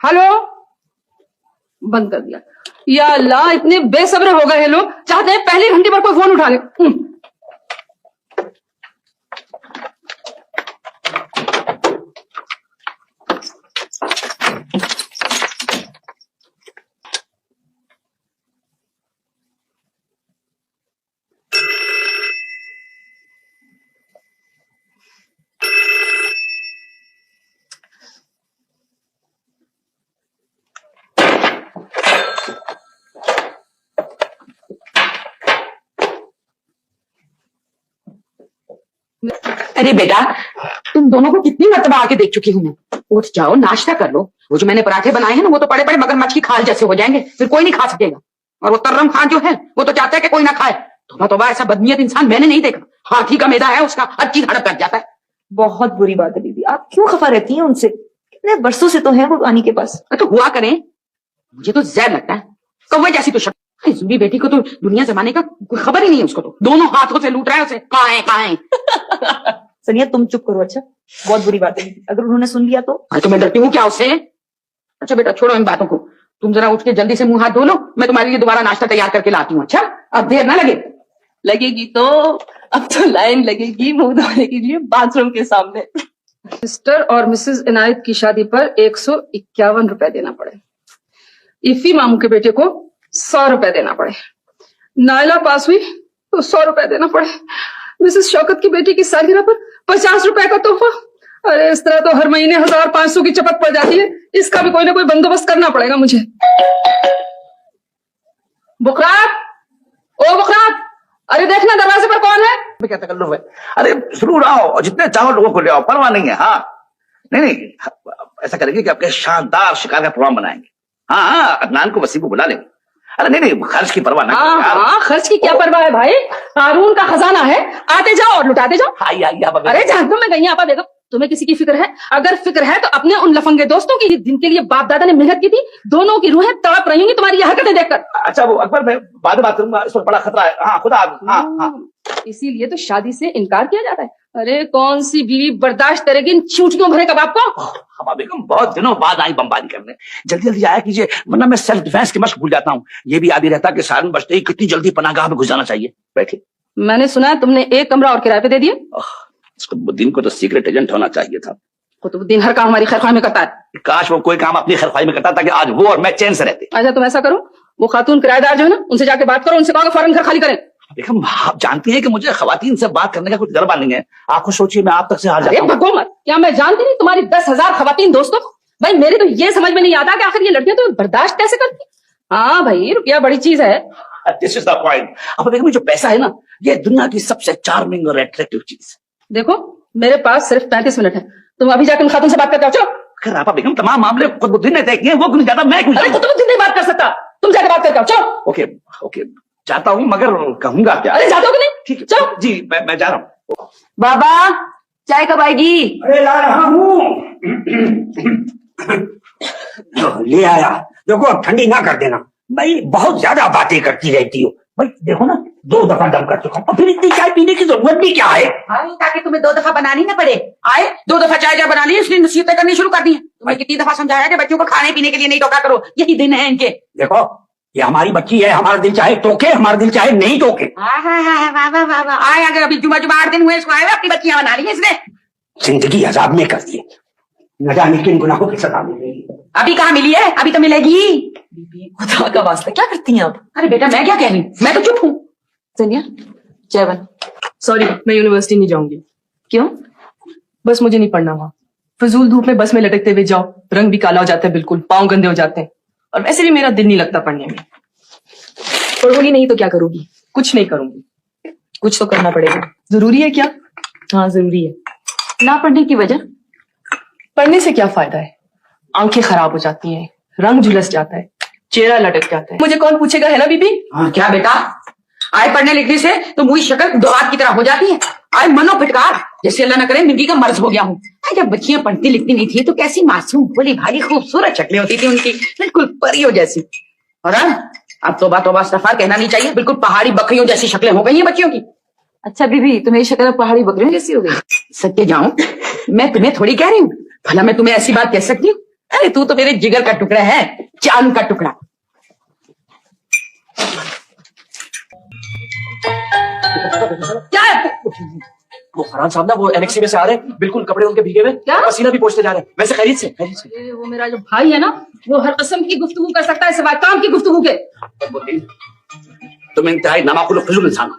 Hello, बंद कर दिया। या अल्लाह, इतने बेसब्र हो गए हैं लोग, चाहते हैं पहली घंटी पर कोई फोन उठा ले। अरे बेटा, तुम दोनों को कितनी मरतबा आके देख चुकी हूँ मैं। उठ जाओ, नाश्ता कर लो। वो जो मैंने पराठे बनाए हैं ना, वो तो पड़े पड़े मगरमच्छ की खाल जैसे हो जाएंगे, फिर कोई नहीं खा सकेगा। और वो तर्रम खान जो है, वो तो चाहता है कि कोई ना खाए। तोबा तोबा, ऐसा बदनीयत इंसान मैंने नहीं देखा। हाथी का मैदा है उसका, हर चीज हड़प कर जाता है। बहुत बुरी बात है दीदी, आप क्यों खफा रहती हैं उनसे? कितने बरसों से तो है वो पानी के पास। तो हुआ करें, मुझे तो जहर लगता है। कौवे जैसी तो शक्ल। जूरी बेटी को तो दुनिया जमाने का कोई खबर ही नहीं है। उसको तो दोनों हाथों से लूट रहा है उसे। कहाँ है सनिया, तुम चुप करो। अच्छा, बहुत बुरी बात है दीदी, अगर उन्होंने सुन लिया तो। तो मैं डरती हूँ क्या उससे? अच्छा बेटा, छोड़ो इन बातों को। तुम जरा उठ के जल्दी से मुंह हाथ धो लो, मैं तुम्हारे लिए दोबारा नाश्ता तैयार करके लाती हूँ। अच्छा, अब देर ना लगे। लगेगी तो अब तो लाइन लगेगी मुंह धोने के लिए बाथरूम के सामने। मिस्टर और मिसेस इनायत की शादी पर 151 रुपए देना पड़े। इफी मामू के बेटे को 100 रुपए देना पड़े। नायला पास हुई तो 100 रुपए देना पड़े। मिसेस शौकत की बेटी की सालगिरह पर 50 रुपए का तोहफा। अरे इस तरह तो हर महीने 1500 की चपत पड़ जाती है। इसका भी कोई ना कोई बंदोबस्त करना पड़ेगा मुझे। बुखरात, ओ बुखरात, अरे देखना दरवाजे पर कौन है। क्या तकल्लुफ है? अरे जरूर आओ, और जितने चाहो लोगों को ले आओ, परवाह नहीं है। हाँ, नहीं, ऐसा करेंगे कि आपके शानदार शिकार का प्रोग्राम बनाएंगे। हाँ, अदनान को, वसीम को बुला लेंगे। अरे नहीं, खर्च की परवाह ना करो यार। हाँ, खर्च की क्या परवाह है भाई, कानून का खजाना है। आते जाओ और लुटाते जाओ। आइए आप। अरे जानता हूं मैं गई आपा बेगम, तुम्हें किसी की फिक्र है? अगर फिक्र है तो अपने उन लफंगे दोस्तों की जिनके लिए बाप दादा ने मेहनत की थी। दोनों की रूहें तड़प रही होंगी तुम्हारी ये हरकतें देखकर। अच्छा वो अकबर, मैं बाद में बात करूंगा, इस पर बड़ा खतरा है। हाँ खुदा। हाँ, इसीलिए तो शादी से इनकार किया जाता है। अरे कौन सी बीवी बर्दाश्त करेगी इन चूंटियों भरे कबाब को। हमा बेगम बहुत दिनों बाद आई बमबारी करने, जल्दी जल्दी आया कीजिए, वरना मैं सेल्फ डिफेंस की मशक भूल जाता हूँ। ये भी याद ही रहता कि सारन बजते ही कितनी जल्दी पनाहगाह में घुस जाना चाहिए। बैठिए। मैंने सुना है तुमने एक कमरा और किराए पे दे दिया। कुतुबुद्दीन को तो सीक्रेट एजेंट होना चाहिए था। कुतुबुद्दीन हर काम हमारी खैरख्वाही में करता है। काश वो कोई काम अपनी खैरख्वाही में करता, ताकि आज वो और मैं चैन से रहते। अच्छा तुम ऐसा करो, वो खातून किराएदार जो है ना, उनसे जाके बात करो, उनसे कहो फौरन घर खाली करें। बेगम आप जानती हैं कि मुझे खवातीन से बात करने का कुछ गरबा नहीं है। आप खुद सोचिए, मैं आप तक से हार जाता हूं। भगो मत, क्या मैं जानती नहीं तुम्हारी 10,000 खवातीन दोस्तों को? भाई मेरे तो ये समझ में नहीं आता कि आखिर ये लड़कियां तो बर्दाश्त कैसे करती। हाँ भाई, रुपया बड़ी चीज है। This is the point. अब बेगम जो पैसा है ना, ये दुनिया की सबसे चार्मिंग और अट्रैक्टिव चीज। देखो मेरे पास सिर्फ 35 मिनट है, तुम अभी जाकर खातून से बात करते हो। चलो। खैर आपा बेगम, तमाम मामले कुतुबुद्दीन ने तय किए, वो क्यों जाता, मैं क्यों जाऊं? कुतुबुद्दीन नहीं बात कर सकता, तुम जाकर बात करके आओ। चलो। ओके जाता हूँ, मगर कहूंगा क्या? अरे जाते हो कि नहीं? ठीक है, चलो। जी मैं जा रहा हूँ। बाबा, चाय कब आएगी? अरे ला रहा हूँ। ले आया। देखो अब ठंडी ना कर देना भाई, बहुत ज्यादा बातें करती रहती हो भाई। देखो ना, 2 दफा दम कर चुका हूँ, और फिर इतनी चाय पीने की जरूरत भी क्या है? ताकि तुम्हें 2 दफा बनानी ना पड़े। आए 2 दफा चाय बना ली, इसलिए नसीहतें करनी शुरू कर दी है। तुम्हें कितनी दफा समझाया कि बच्चों को खाने पीने के लिए नहीं टोका करो, यही दिन है इनके। देखो ये हमारी बच्ची है, हमारा दिल चाहे टोके, हमारा दिल चाहे नहीं टोके। आए अगर अभी जुमा 8 दिन हुए इसको, आए अपनी बच्चियां बना ली इसने। जिंदगी अजाब में कर दिए, न जाने किन गुनाहों की सजा मिलेगी। अभी कहाँ मिली है? अभी तो मिलेगी। खुदा का वास्ता, क्या करती हैं आप? अरे बेटा मैं क्या कह रही हूँ, मैं तो चुप हूँ। सनिया, चाय बन। सॉरी, मैं यूनिवर्सिटी नहीं जाऊंगी। क्यों? बस मुझे नहीं पढ़ना वहां। फजूल धूप में बस में लटकते हुए जाओ, रंग भी काला हो जाता है, बिल्कुल पाँव गंदे हो जाते हैं, और वैसे भी मेरा दिल नहीं लगता पढ़ने में। पढ़ोगी नहीं तो क्या करोगी? कुछ नहीं करूंगी। कुछ तो करना पड़ेगा। जरूरी है क्या? हाँ जरूरी है। ना पढ़ने की वजह? पढ़ने से क्या फायदा है? आंखें खराब हो जाती हैं, रंग झुलस जाता है, चेहरा लटक जाता है। मुझे कौन पूछेगा, है ना बीबी? हाँ क्या बेटा, आए पढ़ने लिखने से तो मुझी शक्ल दोहात की तरह हो जाती है। आए मनो फिटकार, जैसे अल्लाह न करे मिर्गी का मर्ज हो गया हूँ। जब बच्चियां पढ़ती लिखती नहीं थी तो कैसी मासूम भोली भाली खूबसूरत शक्लें होती थी उनकी, बिल्कुल परियों जैसी। और अब तौबा तौबा इस्तग़फ़ार कहना नहीं चाहिए, बिल्कुल पहाड़ी बकरियों जैसी शक्लें हो गई हैं बच्चियों की। अच्छा बीबी, तुम्हें शक्ल पहाड़ी बकरियों जैसी हो गई? सत्य जाऊं, मैं तुम्हें थोड़ी कह रही हूँ, भला मैं तुम्हें ऐसी बात कह सकती हूँ? अरे तू तो मेरे जिगर का टुकड़ा है, चांद का टुकड़ा। क्या है? वो फरहान साहब ना, वो एनेक्सी में से आ रहे हैं, बिल्कुल कपड़े उनके भीगे हुए, क्या? पसीना भी पोंछते जा रहे हैं। वैसे खैरियत से, खैरियत से। ये वो मेरा जो भाई है ना, वो हर किस्म की गुफ्तगू कर सकता है सिवाय काम की गुफ्तगू के। तुम इंतहाई नामाकुल और फिजूल इंसान हो।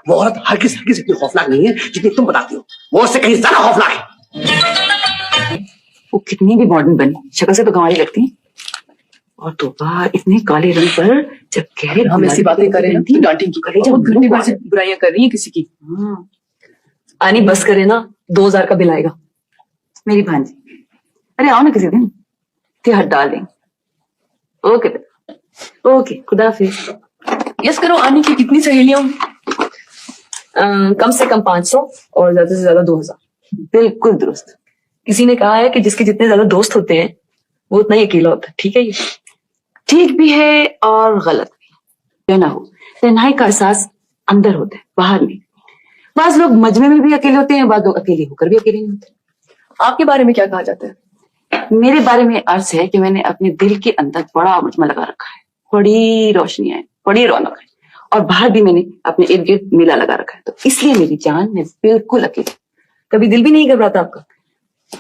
वो औरत हरगिज़ इतनी खौफनाक नहीं है जितनी तुम बताती हो। वो उससे कहीं ज्यादा खौफनाक है। वो कितनी भी मॉडर्न बनी, शक्ल से तो गंवारी लगती है। और तो बाहर इतने काले रंग पर जब गहरे हम ऐसी बातें करें ना तो डांटेंगी। बहुत घंटे भर से बुराइयां कर रही हैं किसी की। आनी बस करे ना, 2000 का बिल आएगा। मेरी भांजी, अरे आओ ना किसी दिन, हट डाल देंगे। ओके बेटा, ओके, खुदा हाफिज। यस करो, आनी की कितनी सहेलियां? कम से कम 500 और ज्यादा से ज्यादा 2000। बिल्कुल दुरुस्त। किसी ने कहा है कि जिसके जितने ज्यादा दोस्त होते हैं वो उतना ही अकेला होता है। ठीक है ये? ठीक भी है और गलत भी। क्यों ना हो, तन्हाई का एहसास अंदर होता है, बाहर नहीं। बाज लोग मजमे में भी अकेले होते हैं, बाद लोग अकेले होकर भी अकेले नहीं होते। आपके बारे में क्या कहा जाता है? मेरे बारे में अर्ज है कि मैंने अपने दिल के अंदर बड़ा मजमा लगा रखा है, बड़ी रोशनी है, बड़ी रौनक है, और बाहर भी मैंने अपने इर्द गिर्द मेला लगा रखा है। तो इसलिए मेरी जान, मैं बिल्कुल अकेली। कभी दिल भी नहीं घबराता आपका?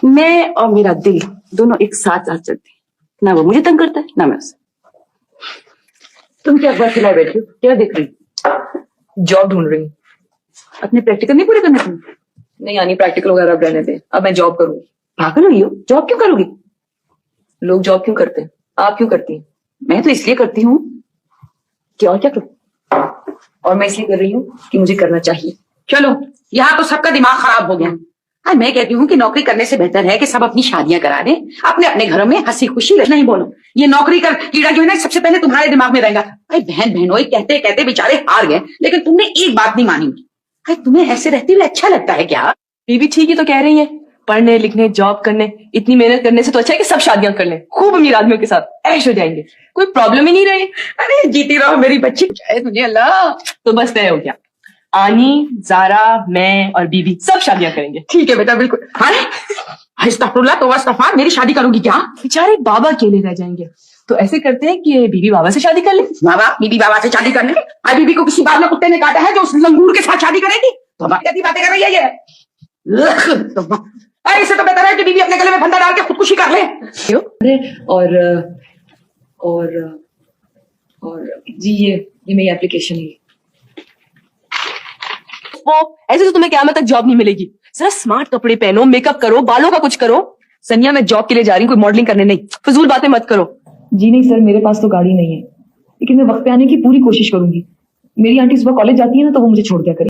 मैं और मेरा दिल दोनों एक साथ साथ चलते हैं, ना वो मुझे तंग करता है ना मैं उसे। तुम क्या अखबार खिलाए बैठी हो, क्या देख रही हो? जॉब ढूंढ रही हूँ। अपने प्रैक्टिकल नहीं पूरे करने तुम? नहीं आनी, प्रैक्टिकल वगैरह अब रहने दे, अब मैं जॉब करूंगी। पागल हुई हो, जॉब क्यों करोगी? लोग जॉब क्यों करते हैं, आप क्यों करती हैं? मैं तो इसलिए करती हूँ कि और क्या करूँ। और मैं इसलिए कर रही हूँ कि मुझे करना चाहिए। चलो, यहाँ तो सबका दिमाग खराब हो गया। हाँ, मैं कहती हूँ कि नौकरी करने से बेहतर है कि सब अपनी शादियां करा दें, अपने अपने घरों में हंसी खुशी रहे। नहीं बोलो, ये नौकरी कर कीड़ा जो है ना, सबसे पहले तुम्हारे दिमाग में रहेगा। भाई बहन बहनोई कहते कहते बेचारे हार गए, लेकिन तुमने एक बात नहीं मानी। भाई तुम्हें ऐसे रहते हुए अच्छा लगता है क्या? बीबी ठीक ही तो कह रही है, पढ़ने लिखने जॉब करने इतनी मेहनत करने से तो अच्छा है कि सब शादियां कर लें, खूब अमीर आदमियों के साथ ऐश हो जाएंगे, कोई प्रॉब्लम ही नहीं रहे। अरे जीती रहो मेरी बच्ची, चाहे तुझे अल्लाह। तो बस तय हो गया, आनी, जारा, मैं और बीबी सब शादियां करेंगे। ठीक है बेटा, बिल्कुल। अरे अस्तगफुरुल्लाह, तौबा इस्तगफार, मेरी शादी करूंगी क्या? बेचारे बाबा अकेले रह जाएंगे, तो ऐसे करते हैं कि बीबी बाबा से शादी कर ले। बाबा, बीबी बाबा से शादी करने? अरे बीबी को किसी बार में कुत्ते ने काटा है जो उस लंगूर के साथ शादी करेगी? तो हमारी कैसी बातें कर रही है ये? अरे इससे तो बेहतर है कि बीबी अपने गले में फंदा डाल के खुदकुशी कर ले। अरे और जी ये मेरी एप्लीकेशन है। वो ऐसे तो तुम्हें क़यामत तक जॉब नहीं मिलेगी। जरा स्मार्ट कपड़े पहनो, मेकअप करो, बालों का कुछ करो। सनिया, मैं जॉब के लिए जा रही हूँ, कोई मॉडलिंग करने नहीं। फजूल बातें मत करो। जी नहीं सर, मेरे पास तो गाड़ी नहीं है, लेकिन मैं वक्त पे आने की पूरी कोशिश करूंगी। मेरी आंटी सुबह कॉलेज जाती है ना, तो वो मुझे छोड़ दिया करे।